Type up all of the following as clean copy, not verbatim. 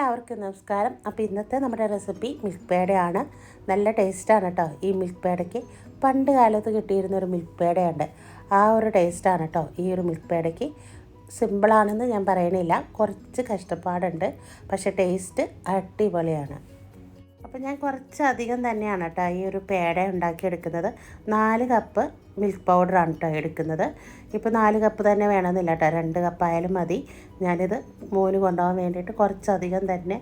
എല്ലാവർക്കും നമസ്കാരം. അപ്പോൾ ഇന്നത്തെ നമ്മുടെ റെസിപ്പി മിൽക്ക് പേടയാണ്. നല്ല ടേസ്റ്റാണ് കേട്ടോ ഈ മിൽക്ക് പേടയ്ക്ക്. പണ്ട് കാലത്ത് കിട്ടിയിരുന്നൊരു മിൽക്ക് പേടയുണ്ട്, ആ ഒരു ടേസ്റ്റാണ് കേട്ടോ ഈ ഒരു മിൽക്ക് പേടയ്ക്ക്. സിമ്പിളാണെന്ന് ഞാൻ പറയണില്ല, കുറച്ച് കഷ്ടപ്പാടുണ്ട്, പക്ഷേ ടേസ്റ്റ് അടിപൊളിയാണ്. അപ്പോൾ ഞാൻ കുറച്ചധികം തന്നെയാണ് കേട്ടോ ഈ ഒരു പേട ഉണ്ടാക്കിയെടുക്കുന്നത്. 4 കപ്പ് മിൽക്ക് പൗഡറാണ് കേട്ടോ എടുക്കുന്നത്. ഇപ്പോൾ 4 കപ്പ് തന്നെ വേണമെന്നില്ല കേട്ടോ, 2 കപ്പായാലും മതി. ഞാനിത് മോന് കൊണ്ടുപോകാൻ വേണ്ടിയിട്ട് കുറച്ചധികം തന്നെ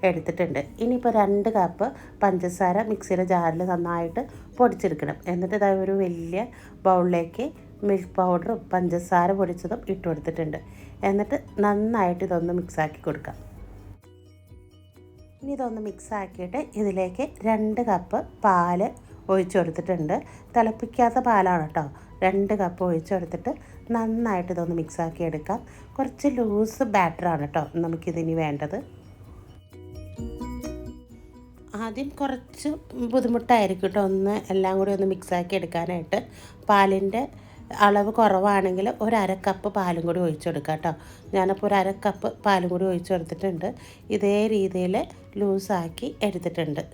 എടുത്തിട്ടുണ്ട്. ഇനിയിപ്പോൾ 2 കപ്പ് പഞ്ചസാര മിക്സിയുടെ ജാറിൽ നന്നായിട്ട് പൊടിച്ചെടുക്കണം. എന്നിട്ട് ഇതാ ഒരു വലിയ ബൗളിലേക്ക് മിൽക്ക് പൗഡറും പഞ്ചസാര പൊടിച്ചതും ഇട്ട് കൊടുത്തിട്ടുണ്ട്. എന്നിട്ട് നന്നായിട്ട് ഇതൊന്ന് മിക്സാക്കി കൊടുക്കാം. ഇനി ഇതൊന്ന് മിക്സാക്കിയിട്ട് ഇതിലേക്ക് 2 കപ്പ് പാല് ഒഴിച്ചു കൊടുത്തിട്ടുണ്ട്. തിളപ്പിക്കാത്ത പാലാണ് കേട്ടോ. 2 കപ്പ് ഒഴിച്ചു കൊടുത്തിട്ട് നന്നായിട്ട് ഇതൊന്ന് മിക്സാക്കി എടുക്കാം. കുറച്ച് ലൂസ് ബാറ്ററാണ് കേട്ടോ നമുക്കിതിനി വേണ്ടത്. ആദ്യം കുറച്ച് ബുദ്ധിമുട്ടായിരിക്കും കേട്ടോ എല്ലാം കൂടി ഒന്ന് മിക്സാക്കി എടുക്കാനായിട്ട്. പാലിൻ്റെ അളവ് കുറവാണെങ്കിൽ 1/2 കപ്പ് പാലും കൂടി ഒഴിച്ചു കൊടുക്കാം കേട്ടോ. ഞാനപ്പോൾ 1/2 കപ്പ് പാലും കൂടി ഒഴിച്ചു കൊടുത്തിട്ടുണ്ട്. ഇതേ രീതിയിൽ ലൂസാക്കി എടുത്തിട്ടുണ്ട്.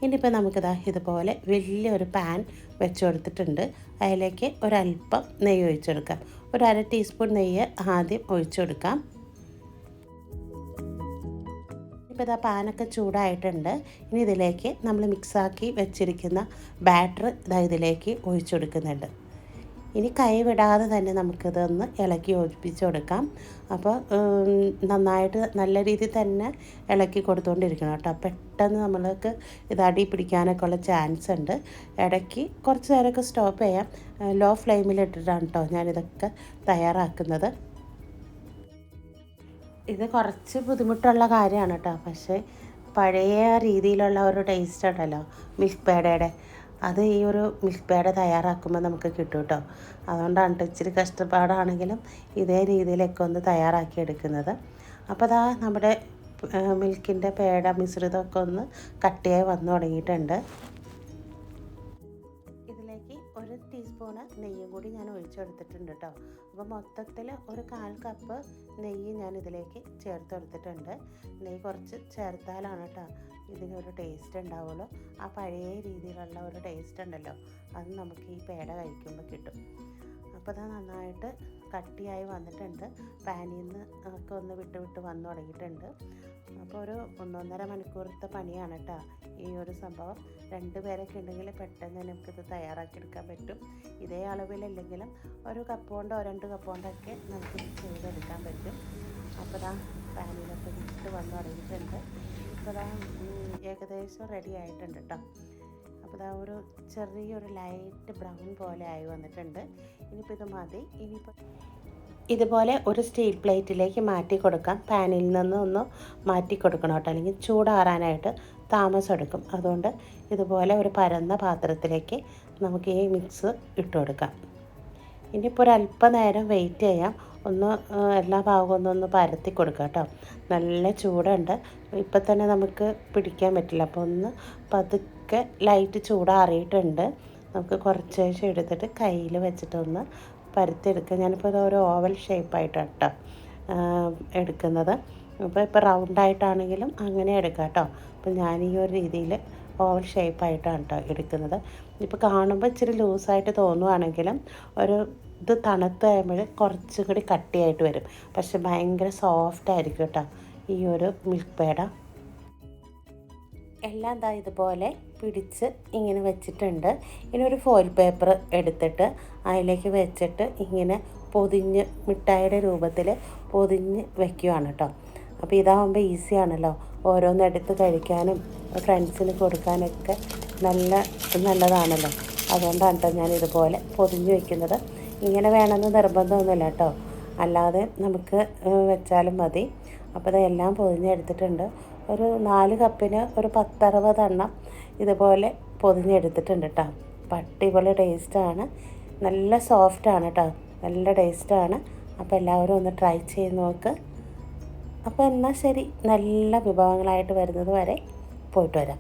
ഇനിയിപ്പോൾ നമുക്കിതാ ഇതുപോലെ വലിയൊരു പാൻ വെച്ച് കൊടുത്തിട്ടുണ്ട്. അതിലേക്ക് ഒരല്പം നെയ്യ് ഒഴിച്ചു കൊടുക്കാം. 1/2 ടീസ്പൂൺ നെയ്യ് ആദ്യം ഒഴിച്ചു കൊടുക്കാം. ഇപ്പോൾ ഇതാ പാനൊക്കെ ചൂടായിട്ടുണ്ട്. ഇനി ഇതിലേക്ക് നമ്മൾ മിക്സാക്കി വെച്ചിരിക്കുന്ന ബാറ്റർ ഇതിലേക്ക് ഒഴിച്ചു കൊടുക്കുന്നുണ്ട്. ഇനി കൈ വിടാതെ തന്നെ നമുക്കിതൊന്ന് ഇളക്കി യോജിപ്പിച്ച് കൊടുക്കാം. അപ്പോൾ നന്നായിട്ട് നല്ല രീതിയിൽ തന്നെ ഇളക്കി കൊടുത്തുകൊണ്ടിരിക്കണം കേട്ടോ. പെട്ടെന്ന് നമ്മൾക്ക് ഇത് അടി പിടിക്കാനൊക്കെ ഉള്ള ചാൻസ് ഉണ്ട്. ഇടയ്ക്ക് കുറച്ച് നേരമൊക്കെ സ്റ്റോപ്പ് ചെയ്യാം. ലോ ഫ്ലെയിമിലിട്ടിട്ടാണ് കേട്ടോ ഞാനിതൊക്കെ തയ്യാറാക്കുന്നത്. ഇത് കുറച്ച് ബുദ്ധിമുട്ടുള്ള കാര്യമാണ് കേട്ടോ, പക്ഷേ പഴയ രീതിയിലുള്ള ഒരു ടേസ്റ്റ് ഉണ്ടല്ലോ മിൽക്ക് പേടയുടെ, അത് ഈ ഒരു മിൽക്ക് പേട തയ്യാറാക്കുമ്പോൾ നമുക്ക് കിട്ടും കേട്ടോ. അതുകൊണ്ടാണ് ഇച്ചിരി കഷ്ടപ്പാടാണെങ്കിലും ഇതേ രീതിയിലൊക്കെ ഒന്ന് തയ്യാറാക്കി എടുക്കുന്നത്. അപ്പോൾ അതാ നമ്മുടെ മിൽക്കിൻ്റെ പേട മിശ്രിതമൊക്കെ ഒന്ന് കട്ടിയായി വന്നു തുടങ്ങിയിട്ടുണ്ട്. ഇതിലേക്ക് 1 ടീസ്പൂണ് നെയ്യും കൂടി ഞാൻ ഒഴിച്ചെടുത്തിട്ടുണ്ട് കേട്ടോ. അപ്പോൾ മൊത്തത്തിൽ ഒരു 1/4 കപ്പ് നെയ്യ് ഞാൻ ഇതിലേക്ക് ചേർത്ത് കൊടുത്തിട്ടുണ്ട്. നെയ്യ് കുറച്ച് ചേർത്താലാണ് കേട്ടോ ഇതിനൊരു ടേസ്റ്റ് ഉണ്ടാവുള്ളൂ. ആ പഴയ രീതിയിലുള്ള ഒരു ടേസ്റ്റ് ഉണ്ടല്ലോ, അത് നമുക്ക് ഈ പേട കഴിക്കുമ്പോൾ കിട്ടും. അപ്പോൾ അത് നന്നായിട്ട് കട്ടിയായി വന്നിട്ടുണ്ട്. പാനിൽ നിന്ന് ഒക്കെ ഒന്ന് വിട്ട് വന്നു തുടങ്ങിയിട്ടുണ്ട്. അപ്പോൾ ഒരു 1-1.5 മണിക്കൂറത്തെ പണിയാണ് കേട്ടോ ഈ ഒരു സംഭവം. 2 പേരൊക്കെ ഉണ്ടെങ്കിൽ പെട്ടെന്ന് നമുക്കിത് തയ്യാറാക്കിയെടുക്കാൻ പറ്റും. ഇതേ അളവിലല്ലെങ്കിലും 1 കപ്പ് കൊണ്ടോ 2 കപ്പ് കൊണ്ടൊക്കെ നമുക്ക് ചെയ്തെടുക്കാൻ പറ്റും. അപ്പോൾ ഇതാ പാനിലൊക്കെ വിട്ട് വന്നു തുടങ്ങിയിട്ടുണ്ട്. ഇപ്പോൾ ഇതാ ഏകദേശം റെഡി ആയിട്ടുണ്ട് കേട്ടോ. അപ്പോൾ ഇതാ ഒരു ചെറിയൊരു ലൈറ്റ് ബ്രൗൺ പോലെ ആയി വന്നിട്ടുണ്ട്. ഇനിയിപ്പോൾ ഇത് മതി. ഇനിയിപ്പോൾ ഇതുപോലെ ഒരു സ്റ്റീൽ പ്ലേറ്റിലേക്ക് മാറ്റി കൊടുക്കാം. പാനിൽ നിന്ന് ഒന്ന് മാറ്റി കൊടുക്കണം കേട്ടോ, അല്ലെങ്കിൽ ചൂടാറാനായിട്ട് താമസം എടുക്കും. അതുകൊണ്ട് ഇതുപോലെ ഒരു പരന്ന പാത്രത്തിലേക്ക് നമുക്ക് ഈ മിക്സ് ഇട്ട് കൊടുക്കാം. ഇനിയിപ്പോൾ ഒരല്പം നേരം വെയിറ്റ് ചെയ്യാം. ഒന്ന് എല്ലാ ഭാഗവും ഒന്ന് പരത്തി കൊടുക്കാം കേട്ടോ. നല്ല ചൂടുണ്ട്, ഇപ്പം തന്നെ നമുക്ക് പിടിക്കാൻ പറ്റില്ല. അപ്പോൾ ഒന്ന് പതുക്കെ ലൈറ്റ് ചൂടാറിയിട്ടുണ്ട്. നമുക്ക് കുറച്ച് ശേഷം എടുത്തിട്ട് കയ്യിൽ വെച്ചിട്ടൊന്ന് പരത്തിയെടുക്കുക. ഞാനിപ്പോൾ ഒരു ഓവൽ ഷേപ്പായിട്ടാണ് കേട്ടോ എടുക്കുന്നത്. ഇപ്പോൾ റൗണ്ടായിട്ടാണെങ്കിലും അങ്ങനെ എടുക്കാം കേട്ടോ. അപ്പോൾ ഞാൻ ഈ ഒരു രീതിയിൽ ഓവൽ ഷേപ്പായിട്ടാണ് കേട്ടോ എടുക്കുന്നത്. ഇപ്പോൾ കാണുമ്പോൾ ഇച്ചിരി ലൂസായിട്ട് തോന്നുവാണെങ്കിലും ഇത് തണുത്ത് കഴിയുമ്പോൾ കുറച്ചും കൂടി കട്ടിയായിട്ട് വരും. പക്ഷെ ഭയങ്കര സോഫ്റ്റ് ആയിരിക്കും കേട്ടോ ഈ ഒരു മിൽക്ക് പേട. എല്ലാം ദാ ഇതുപോലെ പിടിച്ച് ഇങ്ങനെ വെച്ചിട്ടുണ്ട്. ഇനി ഒരു ഫോയിൽ പേപ്പർ എടുത്തിട്ട് അതിലേക്ക് വെച്ചിട്ട് ഇങ്ങനെ പൊതിഞ്ഞ് മിഠായിയുടെ രൂപത്തിൽ പൊതിഞ്ഞ് വെക്കുകയാണ് കേട്ടോ. അപ്പോൾ ഇതാകുമ്പോൾ ഈസിയാണല്ലോ, ഓരോന്നെടുത്ത് കഴിക്കാനും ഫ്രണ്ട്സിന് കൊടുക്കാനൊക്കെ നല്ലതാണല്ലോ. അതുകൊണ്ടാണ് കേട്ടോ ഞാനിതുപോലെ പൊതിഞ്ഞ് വെക്കുന്നത്. ഇങ്ങനെ വേണമെന്ന് നിർബന്ധമൊന്നുമില്ല കേട്ടോ, അല്ലാതെ നമുക്ക് വെച്ചാലും മതി. അപ്പോൾ ഇതെല്ലാം പൊതിഞ്ഞെടുത്തിട്ടുണ്ട്. ഒരു 4 കപ്പിന് ഒരു 10-60 എണ്ണം ഇതുപോലെ പൊതിഞ്ഞെടുത്തിട്ടുണ്ട് കേട്ടോ. അടിപൊളി ടേസ്റ്റാണ്, നല്ല സോഫ്റ്റാണ് കേട്ടോ, നല്ല ടേസ്റ്റാണ്. അപ്പോൾ എല്ലാവരും ഒന്ന് ട്രൈ ചെയ്ത് നോക്ക്. അപ്പോൾ എന്നാൽ ശരി, നല്ല വിഭവങ്ങളായിട്ട് വരുന്നത് വരെ പോയിട്ട് വരാം.